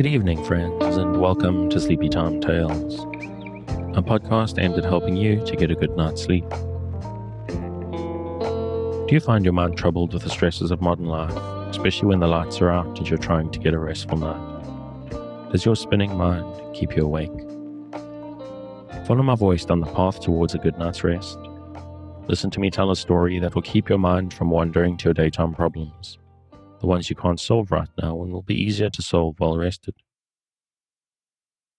Good evening, friends, and welcome to Sleepy Time Tales, a podcast aimed at helping you to get a good night's sleep. Do you find your mind troubled with the stresses of modern life, especially when the lights are out and you're trying to get a restful night? Does your spinning mind keep you awake? Follow my voice down the path towards a good night's rest. Listen to me tell a story that will keep your mind from wandering to your daytime problems, the ones you can't solve right now and will be easier to solve while rested.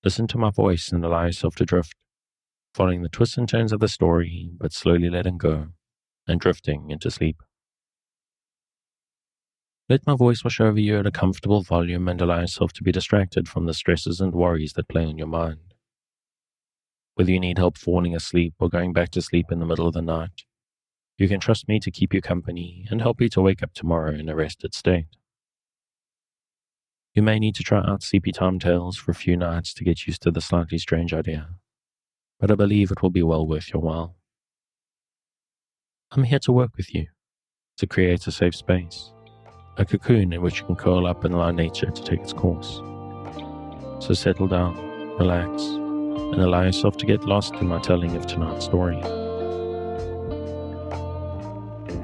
Listen to my voice and allow yourself to drift, following the twists and turns of the story, but slowly letting go and drifting into sleep. Let my voice wash over you at a comfortable volume and allow yourself to be distracted from the stresses and worries that play on your mind. Whether you need help falling asleep or going back to sleep in the middle of the night, you can trust me to keep you company and help you to wake up tomorrow in a rested state. You may need to try out Sleepy Time Tales for a few nights to get used to the slightly strange idea, but I believe it will be well worth your while. I'm here to work with you, to create a safe space, a cocoon in which you can curl up and allow nature to take its course. So settle down, relax, and allow yourself to get lost in my telling of tonight's story.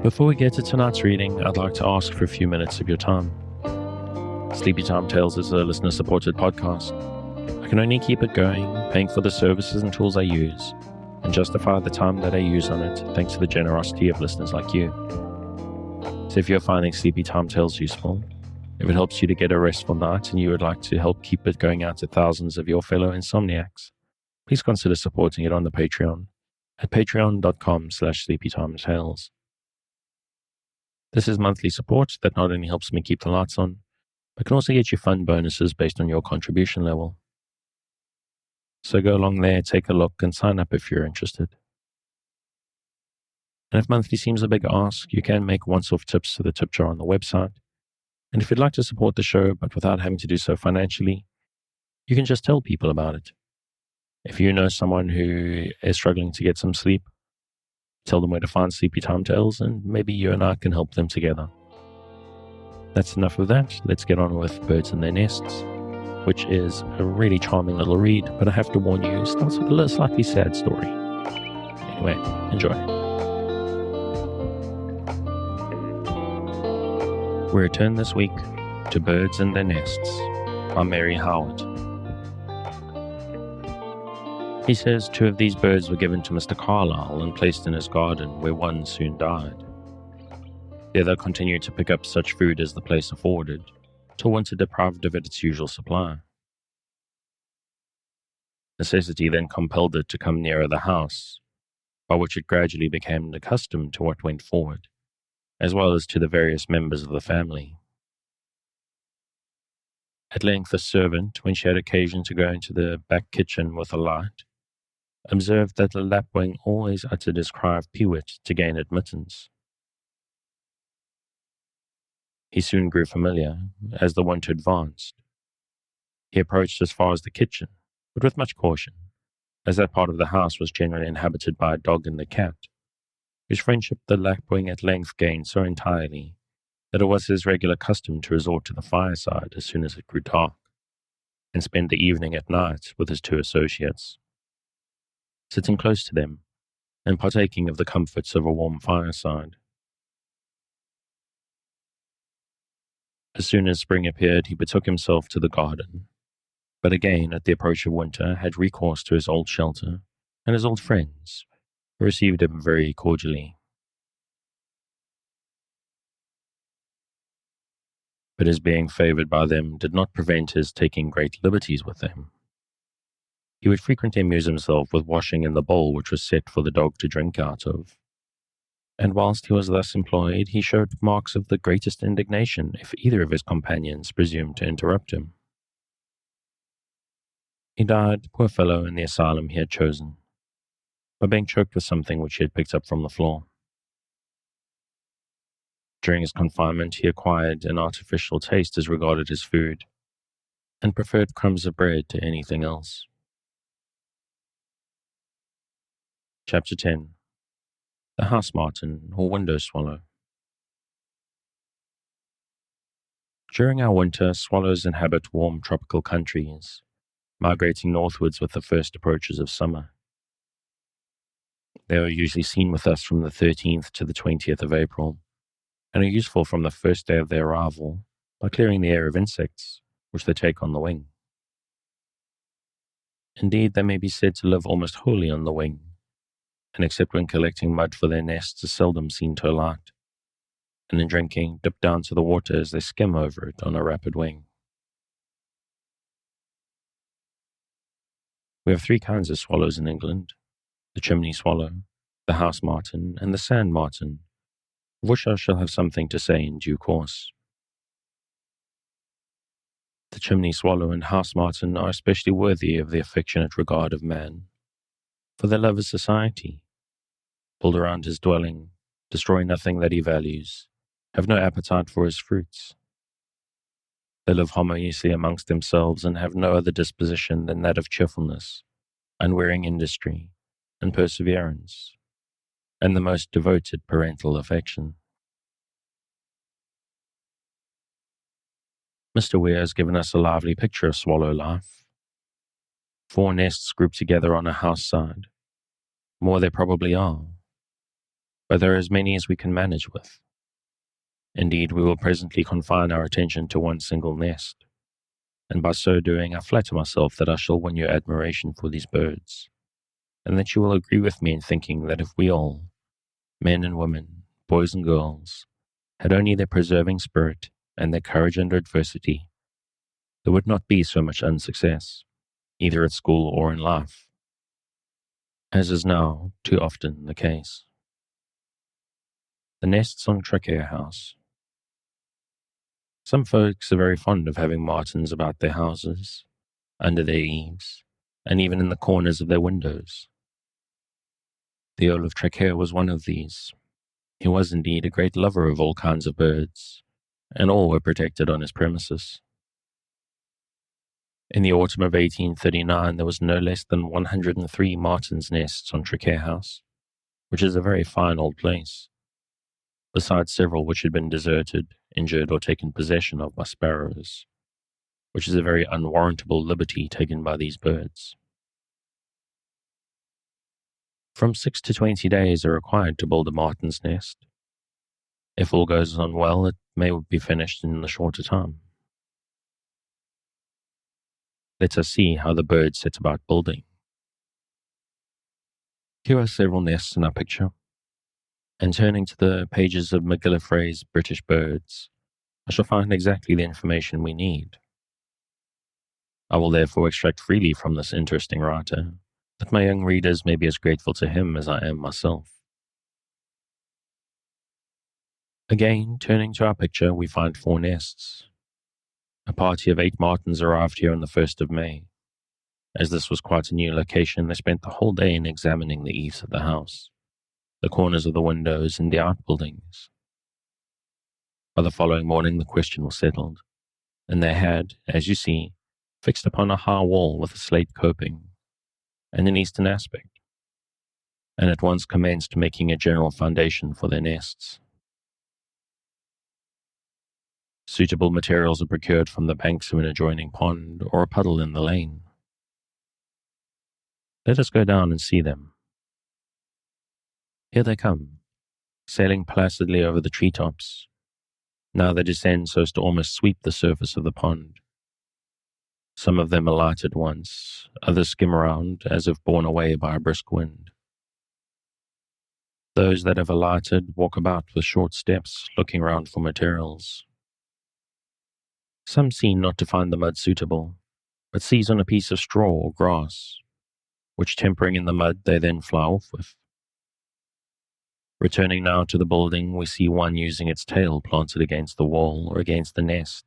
Before we get to tonight's reading, I'd like to ask for a few minutes of your time. Sleepy Time Tales is a listener-supported podcast. I can only keep it going, paying for the services and tools I use, and justify the time that I use on it thanks to the generosity of listeners like you. So if you're finding Sleepy Time Tales useful, if it helps you to get a restful night and you would like to help keep it going out to thousands of your fellow insomniacs, please consider supporting it on the Patreon at patreon.com/sleepytimetales. This is monthly support that not only helps me keep the lights on, but can also get you fun bonuses based on your contribution level. So go along there, take a look, and sign up if you're interested. And if monthly seems a big ask, you can make once-off tips to the tip jar on the website. And if you'd like to support the show, but without having to do so financially, you can just tell people about it. If you know someone who is struggling to get some sleep, tell them where to find Sleepy Time Tales, and maybe you and I can help them together. That's enough of that. Let's get on with Birds in Their Nests, which is a really charming little read, but I have to warn you, it starts with a slightly sad story. Anyway, enjoy. We return this week to Birds in Their Nests by Mary Howitt. He says 2 of these birds were given to Mr. Carlyle and placed in his garden, where one soon died. The other continued to pick up such food as the place afforded, till once it deprived of it its usual supply. Necessity then compelled it to come nearer the house, by which it gradually became accustomed to what went forward, as well as to the various members of the family. At length a servant, when she had occasion to go into the back kitchen with a light, observed that the lapwing always uttered his cry of peewit to gain admittance. He soon grew familiar, as the winter advanced. He approached as far as the kitchen, but with much caution, as that part of the house was generally inhabited by a dog and a cat, whose friendship the lapwing at length gained so entirely that it was his regular custom to resort to the fireside as soon as it grew dark, and spend the evening at night with his 2 associates, sitting close to them and partaking of the comforts of a warm fireside. As soon as spring appeared, he betook himself to the garden, but again, at the approach of winter, had recourse to his old shelter and his old friends, who received him very cordially. But his being favoured by them did not prevent his taking great liberties with them. He would frequently amuse himself with washing in the bowl which was set for the dog to drink out of, and whilst he was thus employed, he showed marks of the greatest indignation if either of his companions presumed to interrupt him. He died, poor fellow, in the asylum he had chosen, by being choked with something which he had picked up from the floor. During his confinement, he acquired an artificial taste as regarded his food, and preferred crumbs of bread to anything else. Chapter 10. The House Martin, or Window Swallow. During our winter, swallows inhabit warm tropical countries, migrating northwards with the first approaches of summer. They are usually seen with us from the 13th to the 20th of April, and are useful from the first day of their arrival by clearing the air of insects, which they take on the wing. Indeed, they may be said to live almost wholly on the wing, and except when collecting mud for their nests, are seldom seen to alight, and in drinking, dip down to the water as they skim over it on a rapid wing. We have 3 kinds of swallows in England: the chimney swallow, the house martin, and the sand martin, of which I shall have something to say in due course. The chimney swallow and house martin are especially worthy of the affectionate regard of man, for they love his society, build around his dwelling, destroy nothing that he values, have no appetite for his fruits. They live harmoniously amongst themselves and have no other disposition than that of cheerfulness, unwearying industry, and perseverance, and the most devoted parental affection. Mr. Weir has given us a lively picture of swallow life. 4 nests grouped together on a house side. More there probably are, but there are as many as we can manage with. Indeed, we will presently confine our attention to one single nest, and by so doing I flatter myself that I shall win your admiration for these birds, and that you will agree with me in thinking that if we all, men and women, boys and girls, had only their persevering spirit and their courage under adversity, there would not be so much unsuccess, either at school or in life, as is now too often the case. The nests on Trachea House. Some folks are very fond of having martins about their houses, under their eaves, and even in the corners of their windows. The Earl of Trachea was one of these. He was indeed a great lover of all kinds of birds, and all were protected on his premises. In the autumn of 1839 there was no less than 103 martins' nests on Trachea House, which is a very fine old place, besides several which had been deserted, injured, or taken possession of by sparrows, which is a very unwarrantable liberty taken by these birds. From 6 to 20 days are required to build a martin's nest. If all goes on well, it may be finished in a shorter time. Let us see how the birds set about building. Here are several nests in our picture, and turning to the pages of McGillivray's British Birds, I shall find exactly the information we need. I will therefore extract freely from this interesting writer, that my young readers may be as grateful to him as I am myself. Again, turning to our picture, we find 4 nests. A party of 8 martins arrived here on the 1st of May. As this was quite a new location, they spent the whole day in examining the eaves of the house, the corners of the windows, and the outbuildings. By the following morning the question was settled, and they had, as you see, fixed upon a high wall with a slate coping, and an eastern aspect, and at once commenced making a general foundation for their nests. Suitable materials are procured from the banks of an adjoining pond or a puddle in the lane. Let us go down and see them. Here they come, sailing placidly over the treetops. Now they descend so as to almost sweep the surface of the pond. Some of them alight at once, others skim around as if borne away by a brisk wind. Those that have alighted walk about with short steps, looking round for materials. Some seem not to find the mud suitable, but seize on a piece of straw or grass, which tempering in the mud they then fly off with. Returning now to the building, we see one using its tail planted against the wall or against the nest.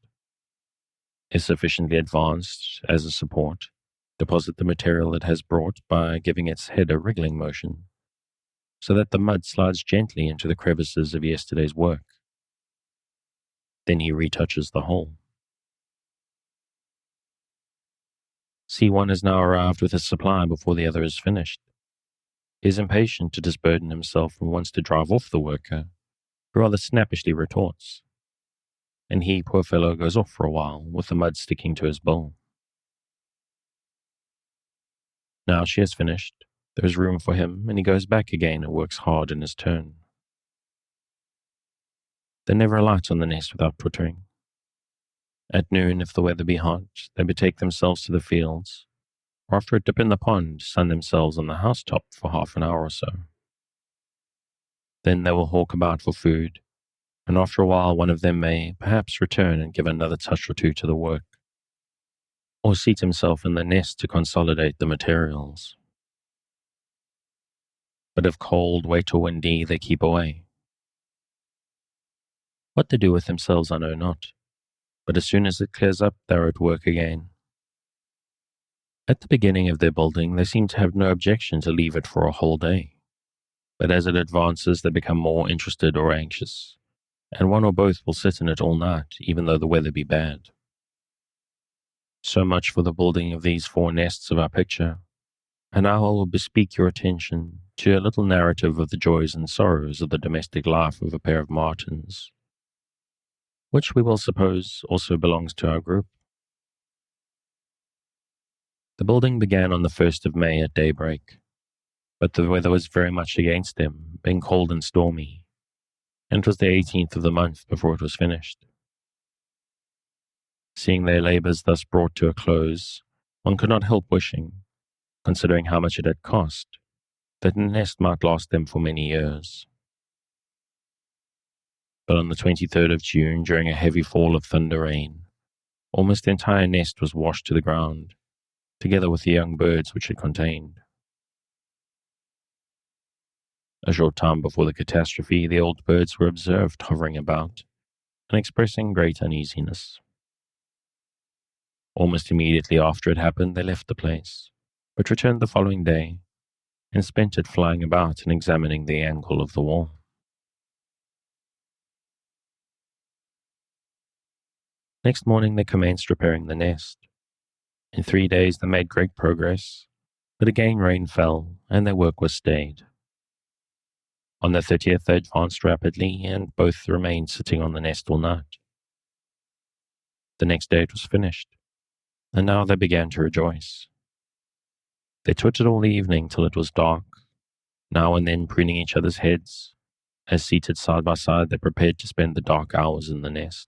Is sufficiently advanced, as a support, deposit the material it has brought by giving its head a wriggling motion, so that the mud slides gently into the crevices of yesterday's work. Then he retouches the whole. C1 has now arrived with his supply before the other is finished. He is impatient to disburden himself and wants to drive off the worker, who rather snappishly retorts. and he, poor fellow, goes off for a while, with the mud sticking to his bill. Now she has finished. There is room for him, and he goes back again and works hard in his turn. They never alight on the nest without twittering. At noon, if the weather be hot, they betake themselves to the fields, or after a dip in the pond, sun themselves on the housetop for half an hour or so. Then they will hawk about for food, and after a while one of them may perhaps return and give another touch or two to the work, or seat himself in the nest to consolidate the materials. But if cold, wet, or windy, they keep away. What they do with themselves I know not, but as soon as it clears up, they are at work again. At the beginning of their building, they seem to have no objection to leave it for a whole day, but as it advances, they become more interested or anxious, and one or both will sit in it all night, even though the weather be bad. So much for the building of these 4 nests of our picture, and now I will bespeak your attention to a little narrative of the joys and sorrows of the domestic life of a pair of martins, which we will suppose also belongs to our group. The building began on the 1st of May at daybreak, but the weather was very much against them, being cold and stormy, and it was the 18th of the month before it was finished. Seeing their labours thus brought to a close, one could not help wishing, considering how much it had cost, that the nest might last them for many years. But on the 23rd of June, during a heavy fall of thunder rain, almost the entire nest was washed to the ground, together with the young birds which it contained. A short time before the catastrophe, the old birds were observed hovering about and expressing great uneasiness. Almost immediately after it happened, they left the place, but returned the following day and spent it flying about and examining the angle of the wall. Next morning they commenced repairing the nest. In 3 days they made great progress, but again rain fell, and their work was stayed. On the 30th they advanced rapidly, and both remained sitting on the nest all night. The next day it was finished, and now they began to rejoice. They twittered all the evening till it was dark, now and then preening each other's heads, as seated side by side they prepared to spend the dark hours in the nest.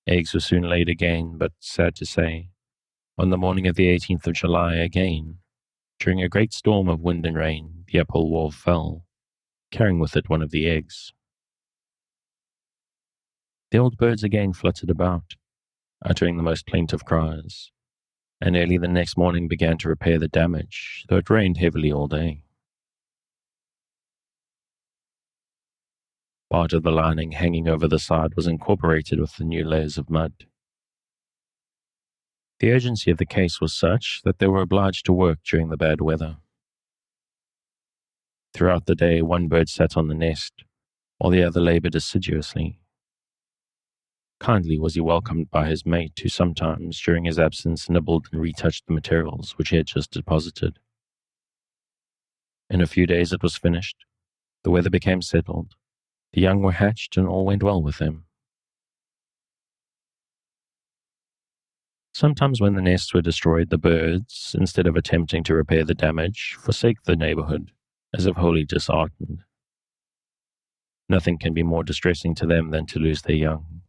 Eggs were soon laid again, but, sad to say, on the morning of the 18th of July again, during a great storm of wind and rain, the uphill wall fell, carrying with it one of the eggs. The old birds again fluttered about, uttering the most plaintive cries, and early the next morning began to repair the damage, though it rained heavily all day. Part of the lining hanging over the side was incorporated with the new layers of mud. The urgency of the case was such that they were obliged to work during the bad weather. Throughout the day, one bird sat on the nest, while the other labored assiduously. Kindly was he welcomed by his mate, who sometimes, during his absence, nibbled and retouched the materials which he had just deposited. In a few days it was finished, the weather became settled, the young were hatched, and all went well with them. Sometimes when the nests were destroyed, the birds, instead of attempting to repair the damage, forsake the neighborhood, as if wholly disheartened. Nothing can be more distressing to them than to lose their young.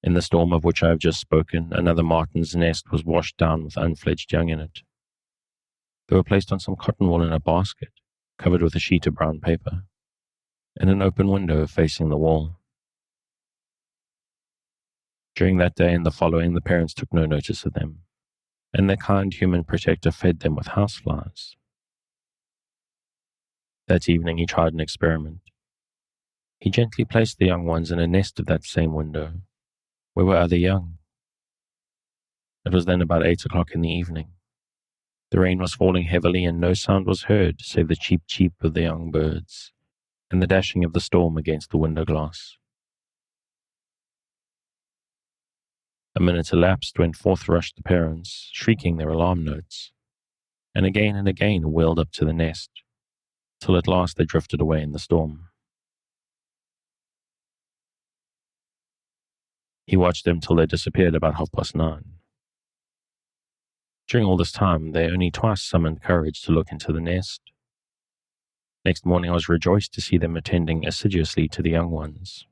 In the storm of which I have just spoken, another martin's nest was washed down with unfledged young in it. They were placed on some cotton wool in a basket, covered with a sheet of brown paper, in an open window facing the wall. During that day and the following, the parents took no notice of them, and their kind human protector fed them with houseflies. That evening he tried an experiment. He gently placed the young ones in a nest of that same window, where were other young. It was then about 8 o'clock in the evening. The rain was falling heavily, and no sound was heard save the cheep cheep of the young birds, and the dashing of the storm against the window glass. A minute elapsed when forth rushed the parents, shrieking their alarm notes, and again wheeled up to the nest, till at last they drifted away in the storm. He watched them till they disappeared about 9:30. During all this time, they only twice summoned courage to look into the nest. Next morning, I was rejoiced to see them attending assiduously to the young ones.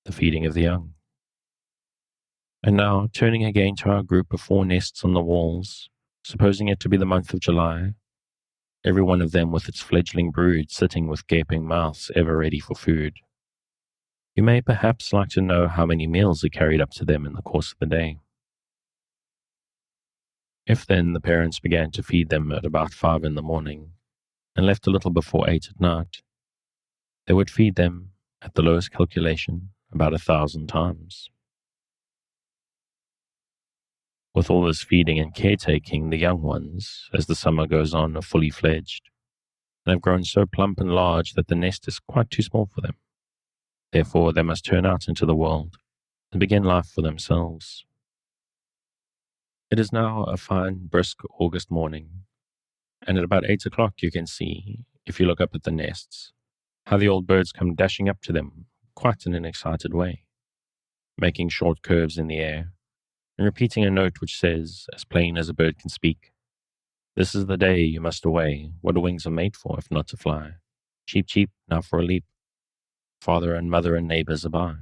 The feeding of the young. And now, turning again to our group of 4 nests on the walls, supposing it to be the month of July, every one of them with its fledgling brood sitting with gaping mouths ever ready for food. You may perhaps like to know how many meals are carried up to them in the course of the day. If then the parents began to feed them at about 5 in the morning and left a little before 8 at night, they would feed them, at the lowest calculation, about 1,000 times. With all this feeding and caretaking, the young ones, as the summer goes on, are fully fledged, and have grown so plump and large that the nest is quite too small for them. Therefore, they must turn out into the world and begin life for themselves. It is now a fine, brisk August morning, and at about 8 o'clock you can see, if you look up at the nests, how the old birds come dashing up to them quite in an excited way, making short curves in the air, and repeating a note which says, as plain as a bird can speak, "This is the day you must away. What are wings are made for, if not to fly? Cheep, cheep, now for a leap. Father and mother and neighbors are by."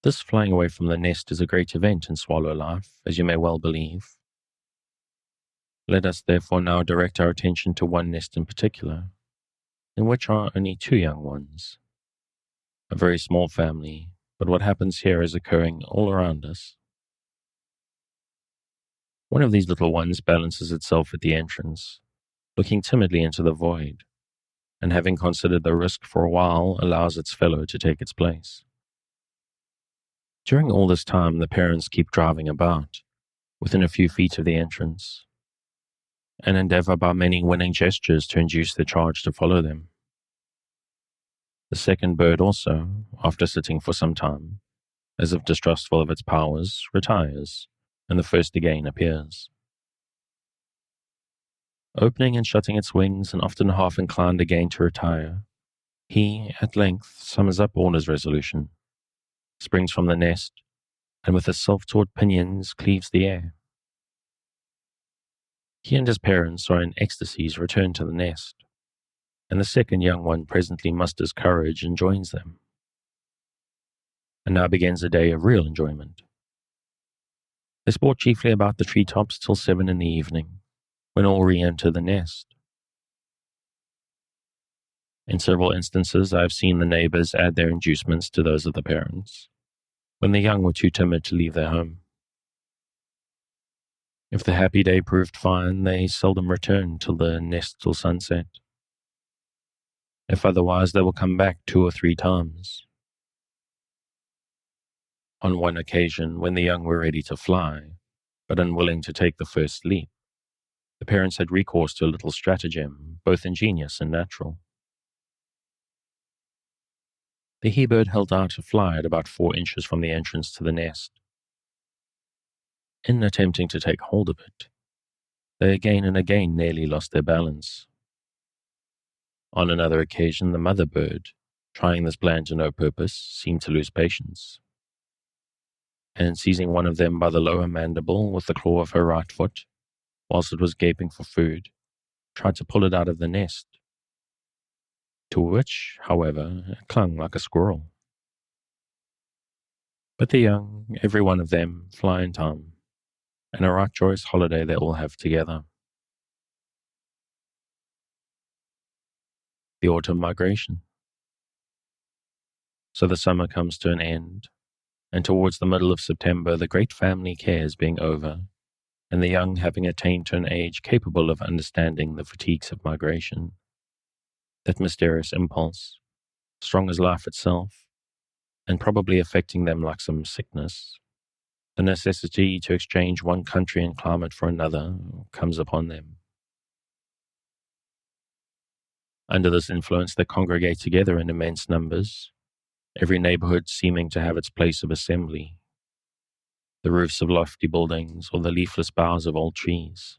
This flying away from the nest is a great event in swallow life, as you may well believe. Let us therefore now direct our attention to one nest in particular, in which are only 2 young ones. A very small family, but what happens here is occurring all around us. One of these little ones balances itself at the entrance, looking timidly into the void, and having considered the risk for a while, allows its fellow to take its place. During all this time, the parents keep driving about, within a few feet of the entrance, and endeavor by many winning gestures to induce the charge to follow them. The second bird also, after sitting for some time, as if distrustful of its powers, retires, and the first again appears. Opening and shutting its wings, and often half inclined again to retire, he, at length, summons up all his resolution, springs from the nest, and with his self-taught pinions cleaves the air. He and his parents are in ecstasies return to the nest, and the second young one presently musters courage and joins them. And now begins a day of real enjoyment. They sport chiefly about the treetops till 7 in the evening, when all re-enter the nest. In several instances I have seen the neighbors add their inducements to those of the parents, when the young were too timid to leave their home. If the happy day proved fine, they seldom return till the nest till sunset. If otherwise, they will come back 2 or 3 times. On one occasion, when the young were ready to fly, but unwilling to take the first leap, the parents had recourse to a little stratagem, both ingenious and natural. The he-bird held out to fly at about 4 inches from the entrance to the nest. In attempting to take hold of it, they again and again nearly lost their balance. On another occasion, the mother bird, trying this plan to no purpose, seemed to lose patience, and seizing one of them by the lower mandible with the claw of her right foot, whilst it was gaping for food, tried to pull it out of the nest, to which, however, it clung like a squirrel. But the young, every one of them, fly in time, and a right joyous holiday they all have together. The autumn migration. So the summer comes to an end, and towards the middle of September, the great family cares being over, and the young having attained to an age capable of understanding the fatigues of migration, that mysterious impulse, strong as life itself, and probably affecting them like some sickness, the necessity to exchange one country and climate for another comes upon them. Under this influence they congregate together in immense numbers, every neighborhood seeming to have its place of assembly, the roofs of lofty buildings or the leafless boughs of old trees.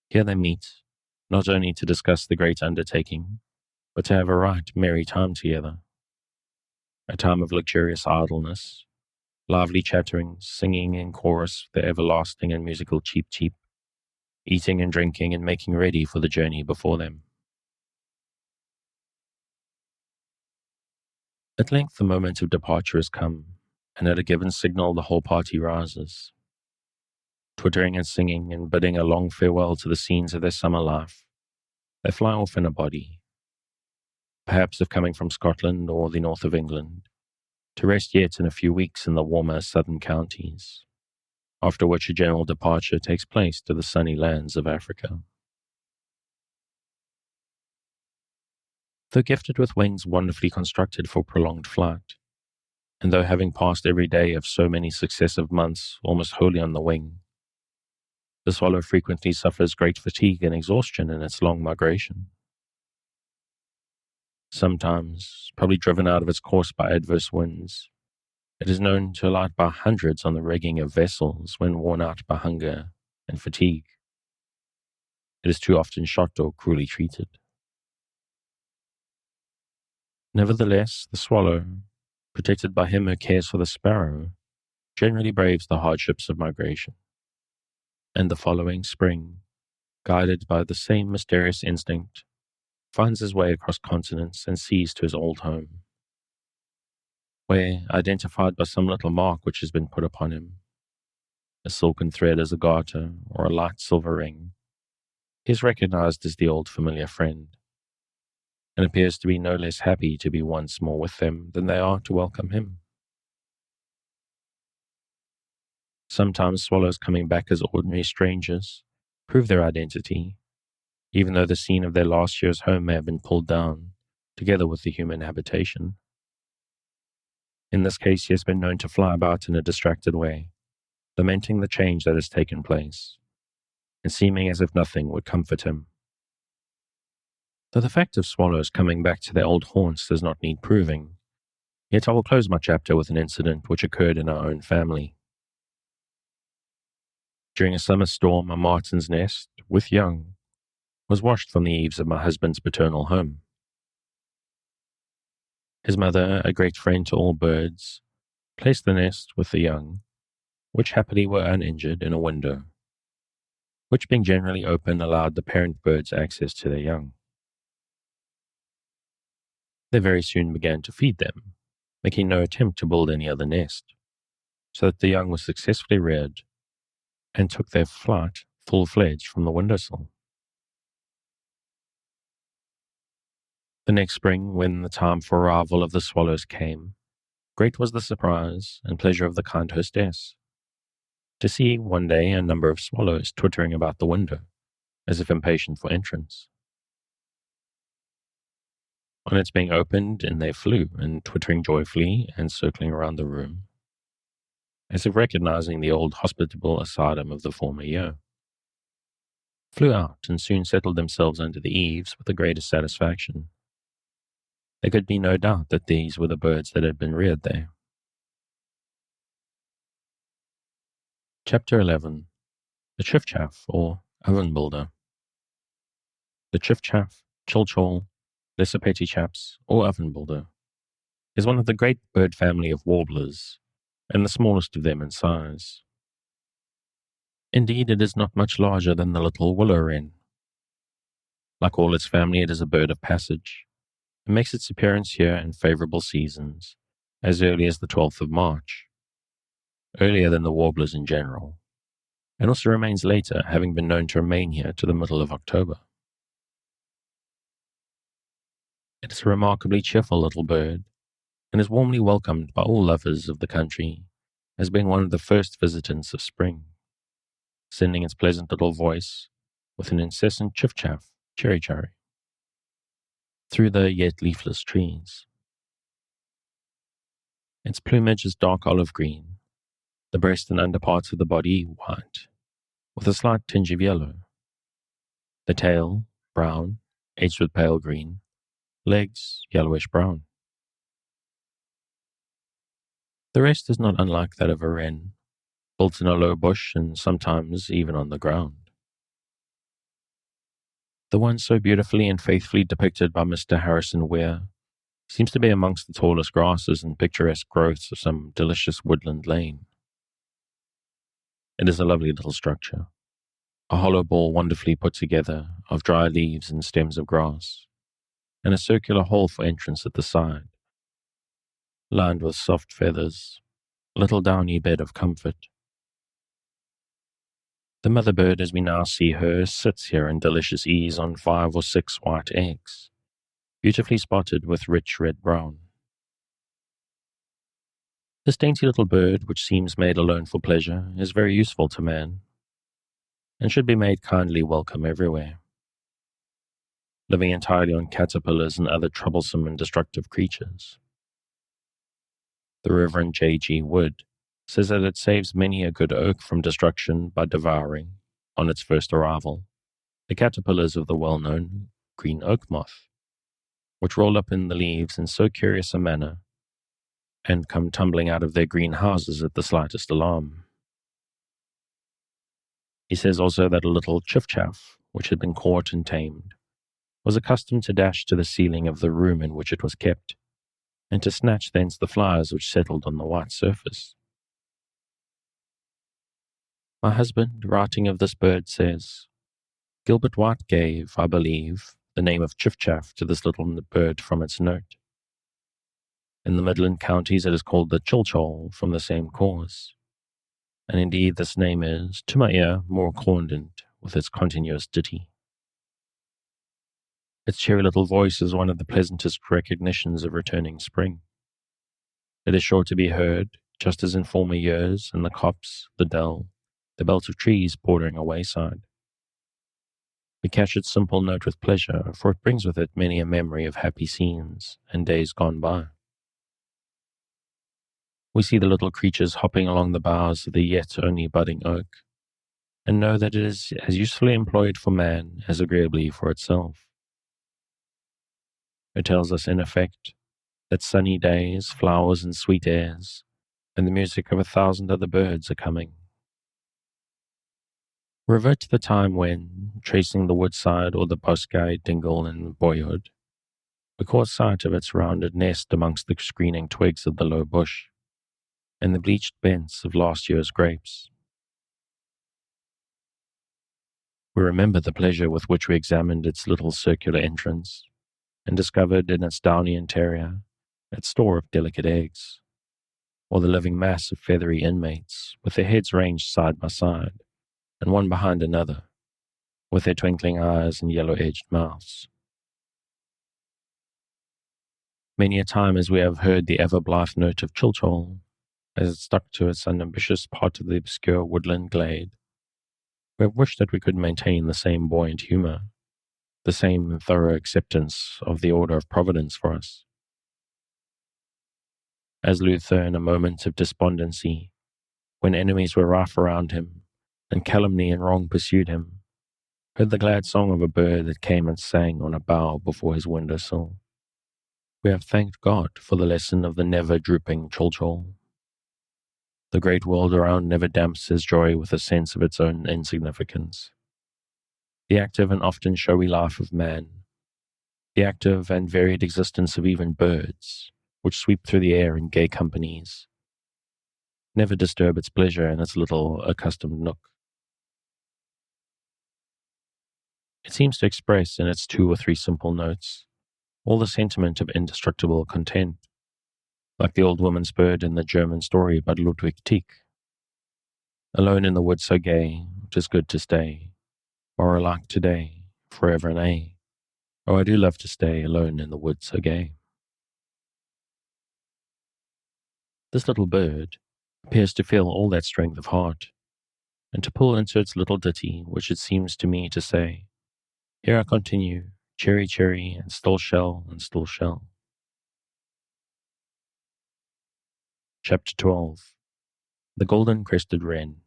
Here they meet, not only to discuss the great undertaking, but to have a right merry time together. A time of luxurious idleness, lively chattering, singing in chorus the everlasting and musical cheep cheep, eating and drinking and making ready for the journey before them. At length the moment of departure has come, and at a given signal the whole party rises. Twittering and singing and bidding a long farewell to the scenes of their summer life, they fly off in a body, perhaps if coming from Scotland or the north of England, to rest yet in a few weeks in the warmer southern counties, after which a general departure takes place to the sunny lands of Africa. Though gifted with wings wonderfully constructed for prolonged flight, and though having passed every day of so many successive months almost wholly on the wing, the swallow frequently suffers great fatigue and exhaustion in its long migration. Sometimes, probably driven out of its course by adverse winds, it is known to alight by hundreds on the rigging of vessels when worn out by hunger and fatigue. It is too often shot or cruelly treated. Nevertheless, the swallow, protected by him who cares for the sparrow, generally braves the hardships of migration. And the following spring, guided by the same mysterious instinct, finds his way across continents and seas to his old home, where, identified by some little mark which has been put upon him, a silken thread as a garter or a light silver ring, he is recognized as the old familiar friend, and appears to be no less happy to be once more with them than they are to welcome him. Sometimes swallows coming back as ordinary strangers prove their identity, even though the scene of their last year's home may have been pulled down, together with the human habitation. In this case, he has been known to fly about in a distracted way, lamenting the change that has taken place, and seeming as if nothing would comfort him. Though the fact of swallows coming back to their old haunts does not need proving, yet I will close my chapter with an incident which occurred in our own family. During a summer storm, a martin's nest, with young, was washed from the eaves of my husband's paternal home. His mother, a great friend to all birds, placed the nest with the young, which happily were uninjured, in a window, which being generally open allowed the parent birds access to their young. They very soon began to feed them, making no attempt to build any other nest, so that the young were successfully reared and took their flight full-fledged from the windowsill. The next spring, when the time for arrival of the swallows came, great was the surprise and pleasure of the kind hostess to see one day a number of swallows twittering about the window, as if impatient for entrance. On its being opened, in they flew, and twittering joyfully and circling around the room, as if recognizing the old hospitable asylum of the former year, flew out and soon settled themselves under the eaves with the greatest satisfaction. There could be no doubt that these were the birds that had been reared there. Chapter 11. The Chiffchaff, or Oven Builder. The chiffchaff, chilchal, lesser chaps, or oven builder, is one of the great bird family of warblers, and the smallest of them in size. Indeed, it is not much larger than the little willow wren. Like all its family, it is a bird of passage, and makes its appearance here in favorable seasons, as early as the 12th of March, earlier than the warblers in general, and also remains later, having been known to remain here to the middle of October. It is a remarkably cheerful little bird, and is warmly welcomed by all lovers of the country as being one of the first visitants of spring, sending its pleasant little voice with an incessant chiff-chaff, cherry-cherry, through the yet leafless trees. Its plumage is dark olive green, the breast and underparts of the body white, with a slight tinge of yellow. The tail, brown, edged with pale green, legs yellowish-brown. The rest is not unlike that of a wren, built in a low bush and sometimes even on the ground. The one so beautifully and faithfully depicted by Mr. Harrison Weir seems to be amongst the tallest grasses and picturesque growths of some delicious woodland lane. It is a lovely little structure, a hollow ball wonderfully put together of dry leaves and stems of grass, and a circular hole for entrance at the side, lined with soft feathers, a little downy bed of comfort. The mother bird, as we now see her, sits here in delicious ease on 5 or 6 white eggs, beautifully spotted with rich red-brown. This dainty little bird, which seems made alone for pleasure, is very useful to man, and should be made kindly welcome everywhere. Living entirely on caterpillars and other troublesome and destructive creatures. The Reverend J.G. Wood says that it saves many a good oak from destruction by devouring, on its first arrival, the caterpillars of the well-known green oak moth, which roll up in the leaves in so curious a manner, and come tumbling out of their green houses at the slightest alarm. He says also that a little chiff-chaff, which had been caught and tamed, was accustomed to dash to the ceiling of the room in which it was kept, and to snatch thence the flies which settled on the white surface. My husband, writing of this bird, says, Gilbert White gave, I believe, the name of chiff-chaff to this little bird from its note. In the Midland counties it is called the chilchol from the same cause, and indeed this name is, to my ear, more accordant with its continuous ditty. Its cheery little voice is one of the pleasantest recognitions of returning spring. It is sure to be heard, just as in former years, in the copse, the dell, the belt of trees bordering a wayside. We catch its simple note with pleasure, for it brings with it many a memory of happy scenes and days gone by. We see the little creatures hopping along the boughs of the yet only budding oak, and know that it is as usefully employed for man as agreeably for itself. It tells us, in effect, that sunny days, flowers and sweet airs, and the music of 1,000 other birds are coming. Revert to the time when, tracing the woodside or the bosky dingle in boyhood, we caught sight of its rounded nest amongst the screening twigs of the low bush, and the bleached bents of last year's grapes. We remember the pleasure with which we examined its little circular entrance, and discovered in its downy interior its store of delicate eggs, or the living mass of feathery inmates, with their heads ranged side by side, and one behind another, with their twinkling eyes and yellow-edged mouths. Many a time as we have heard the ever-blithe note of chilchol, as it stuck to its unambitious part of the obscure woodland glade, we have wished that we could maintain the same buoyant humour, the same thorough acceptance of the order of Providence for us. As Luther, in a moment of despondency, when enemies were rife around him, and calumny and wrong pursued him, heard the glad song of a bird that came and sang on a bough before his window sill, we have thanked God for the lesson of the never-drooping chilchol. The great world around never damps his joy with a sense of its own insignificance. The active and often showy life of man, the active and varied existence of even birds, which sweep through the air in gay companies, never disturb its pleasure in its little accustomed nook. It seems to express in its 2 or 3 simple notes all the sentiment of indestructible content, like the old woman's bird in the German story by Ludwig Tieck. Alone in the woods so gay, 'tis good to stay, or alike today, forever and aye. Oh, I do love to stay alone in the woods so gay. This little bird appears to feel all that strength of heart, and to pull into its little ditty, which it seems to me to say, here I continue, cherry, cherry, and still shell, and still shell. Chapter 12. The Golden-Crested Wren.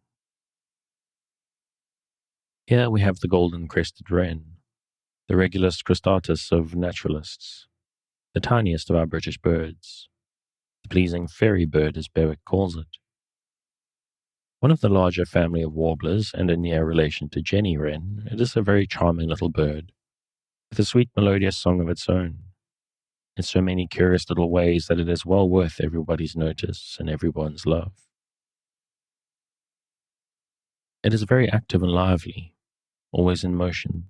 Here we have the golden-crested wren, the Regulus cristatus of naturalists, the tiniest of our British birds, the pleasing fairy bird as Bewick calls it. One of the larger family of warblers and a near relation to jenny wren, it is a very charming little bird, with a sweet melodious song of its own, in so many curious little ways that it is well worth everybody's notice and everyone's love. It is very active and lively, always in motion,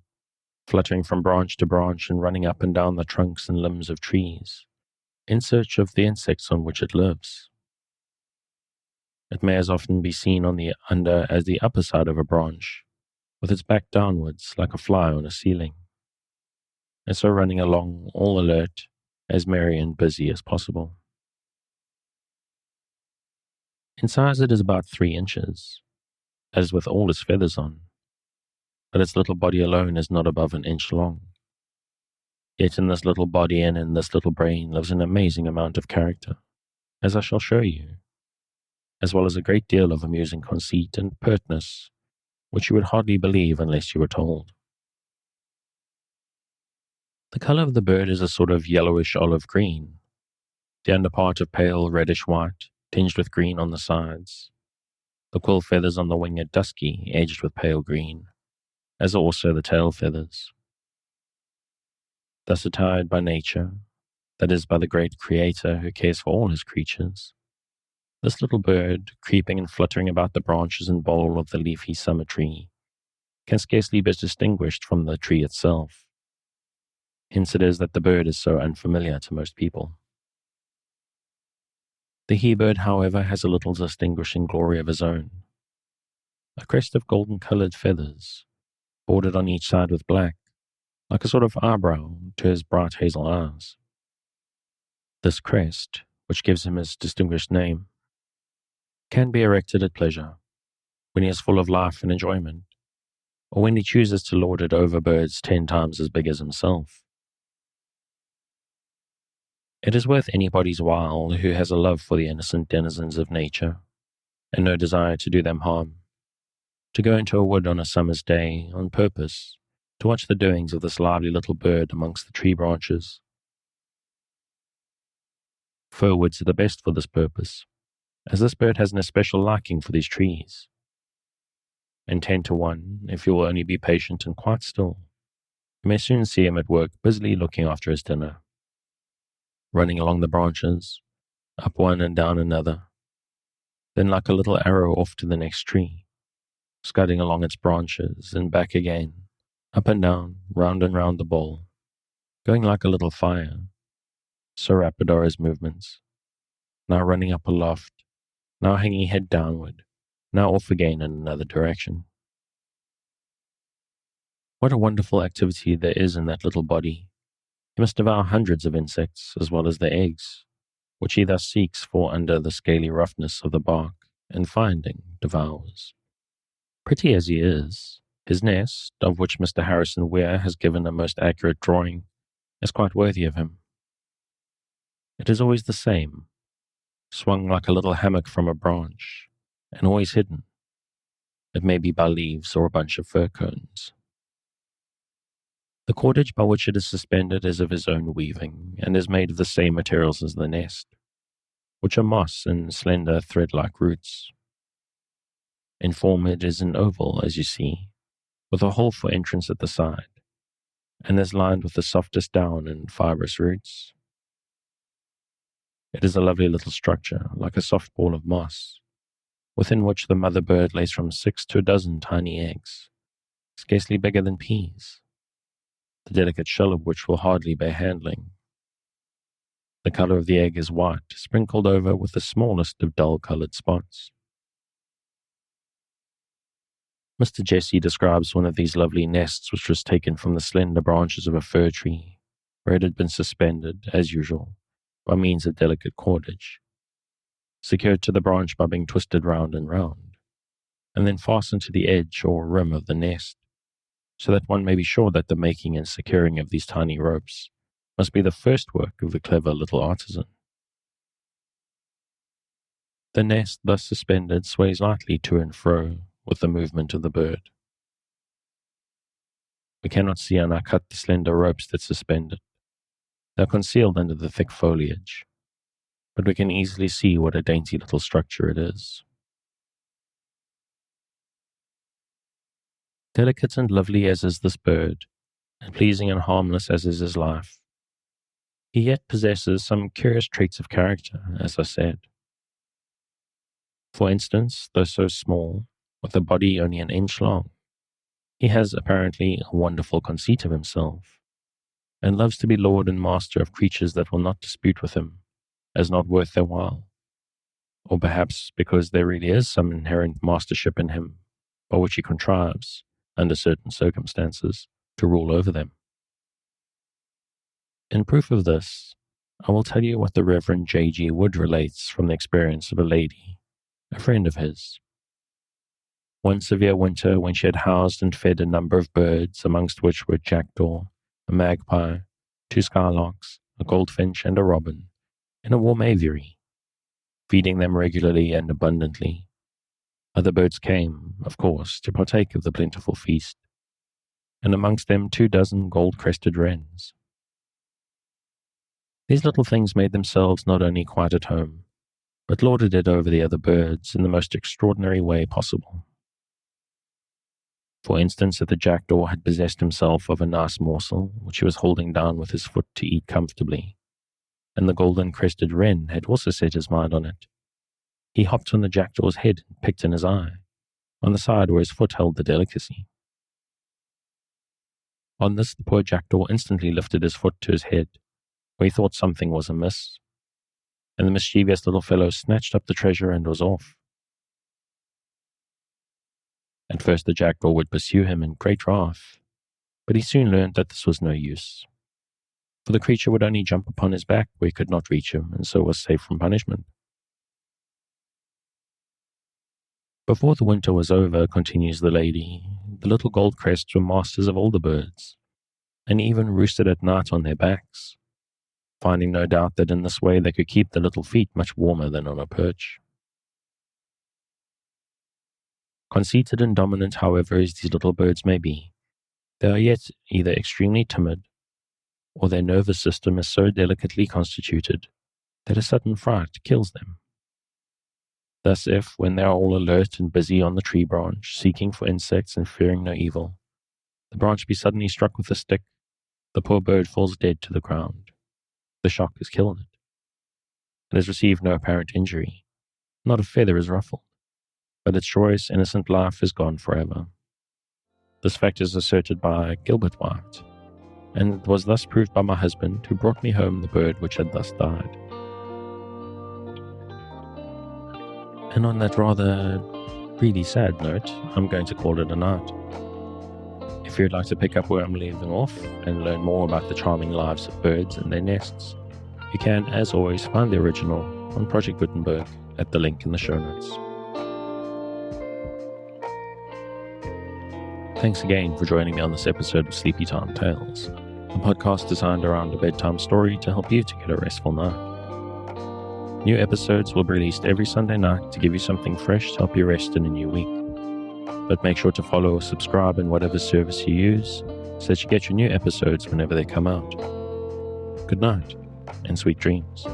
fluttering from branch to branch and running up and down the trunks and limbs of trees, in search of the insects on which it lives. It may as often be seen on the under as the upper side of a branch, with its back downwards like a fly on a ceiling, and so running along all alert, as merry and busy as possible. In size it is about 3 inches, as with all its feathers on, but its little body alone is not above an inch long. Yet in this little body and in this little brain lives an amazing amount of character, as I shall show you, as well as a great deal of amusing conceit and pertness, which you would hardly believe unless you were told. The colour of the bird is a sort of yellowish olive green, the under part of pale reddish white, tinged with green on the sides, the quill feathers on the wing are dusky, edged with pale green, as are also the tail feathers. Thus attired by nature, that is by the great Creator who cares for all his creatures, this little bird, creeping and fluttering about the branches and bole of the leafy summer tree, can scarcely be distinguished from the tree itself. Hence it is that the bird is so unfamiliar to most people. The he-bird, however, has a little distinguishing glory of his own. A crest of golden-coloured feathers, bordered on each side with black, like a sort of eyebrow to his bright hazel eyes. This crest, which gives him his distinguished name, can be erected at pleasure, when he is full of life and enjoyment, or when he chooses to lord it over birds 10 times as big as himself. It is worth anybody's while who has a love for the innocent denizens of nature, and no desire to do them harm, to go into a wood on a summer's day on purpose to watch the doings of this lively little bird amongst the tree branches. Fir woods are the best for this purpose, as this bird has an especial liking for these trees. And 10 to 1, if you will only be patient and quite still, you may soon see him at work busily looking after his dinner, running along the branches, up one and down another, then like a little arrow off to the next tree, scudding along its branches and back again, up and down, round and round the bole, going like a little fire. So rapid are his movements, now running up aloft, now hanging head downward, now off again in another direction. What a wonderful activity there is in that little body. He must devour hundreds of insects, as well as their eggs, which he thus seeks for under the scaly roughness of the bark, and finding, devours. Pretty as he is, his nest, of which Mr. Harrison Weir has given a most accurate drawing, is quite worthy of him. It is always the same, swung like a little hammock from a branch, and always hidden. It may be by leaves or a bunch of fir cones. The cordage by which it is suspended is of his own weaving, and is made of the same materials as the nest, which are moss and slender thread-like roots. In form it is an oval, as you see, with a hole for entrance at the side, and is lined with the softest down and fibrous roots. It is a lovely little structure, like a soft ball of moss, within which the mother bird lays from 6 to a dozen tiny eggs, scarcely bigger than peas, the delicate shell of which will hardly bear handling. The color of the egg is white, sprinkled over with the smallest of dull-colored spots. Mr. Jesse describes one of these lovely nests which was taken from the slender branches of a fir tree, where it had been suspended, as usual, by means of delicate cordage, secured to the branch by being twisted round and round, and then fastened to the edge or rim of the nest, so that one may be sure that the making and securing of these tiny ropes must be the first work of the clever little artisan. The nest, thus suspended, sways lightly to and fro with the movement of the bird. We cannot see uncut the slender ropes that suspend it. They are concealed under the thick foliage, but we can easily see what a dainty little structure it is. Delicate and lovely as is this bird, and pleasing and harmless as is his life, he yet possesses some curious traits of character, as I said. For instance, though so small, with a body only an inch long, he has apparently a wonderful conceit of himself, and loves to be lord and master of creatures that will not dispute with him, as not worth their while, or perhaps because there really is some inherent mastership in him, by which he contrives, under certain circumstances, to rule over them. In proof of this, I will tell you what the Reverend J.G. Wood relates from the experience of a lady, a friend of his. One severe winter, when she had housed and fed a number of birds, amongst which were jackdaw, a magpie, 2 skylarks, a goldfinch, and a robin, in a warm aviary, feeding them regularly and abundantly, other birds came, of course, to partake of the plentiful feast, and amongst them 24 gold-crested wrens. These little things made themselves not only quite at home, but lorded it over the other birds in the most extraordinary way possible. For instance, if the jackdaw had possessed himself of a nice morsel, which he was holding down with his foot to eat comfortably, and the golden-crested wren had also set his mind on it, he hopped on the jackdaw's head and picked in his eye, on the side where his foot held the delicacy. On this, the poor jackdaw instantly lifted his foot to his head, where he thought something was amiss, and the mischievous little fellow snatched up the treasure and was off. At first the jackdaw would pursue him in great wrath, but he soon learned that this was no use, for the creature would only jump upon his back where he could not reach him, and so was safe from punishment. Before the winter was over, continues the lady, the little goldcrests were masters of all the birds, and even roosted at night on their backs, finding no doubt that in this way they could keep the little feet much warmer than on a perch. Conceited and dominant, however, as these little birds may be, they are yet either extremely timid, or their nervous system is so delicately constituted that a sudden fright kills them. Thus if, when they are all alert and busy on the tree branch, seeking for insects and fearing no evil, the branch be suddenly struck with a stick, the poor bird falls dead to the ground. The shock has killed it. It has received no apparent injury, not a feather is ruffled, but its joyous, innocent life is gone forever. This fact is asserted by Gilbert White, and it was thus proved by my husband, who brought me home the bird which had thus died. And on that rather really sad note, I'm going to call it a night. If you'd like to pick up where I'm leaving off and learn more about the charming lives of birds and their nests, you can, as always, find the original on Project Gutenberg at the link in the show notes. Thanks again for joining me on this episode of Sleepy Time Tales, a podcast designed around a bedtime story to help you to get a restful night. New episodes will be released every Sunday night to give you something fresh to help you rest in a new week. But make sure to follow or subscribe in whatever service you use so that you get your new episodes whenever they come out. Good night and sweet dreams.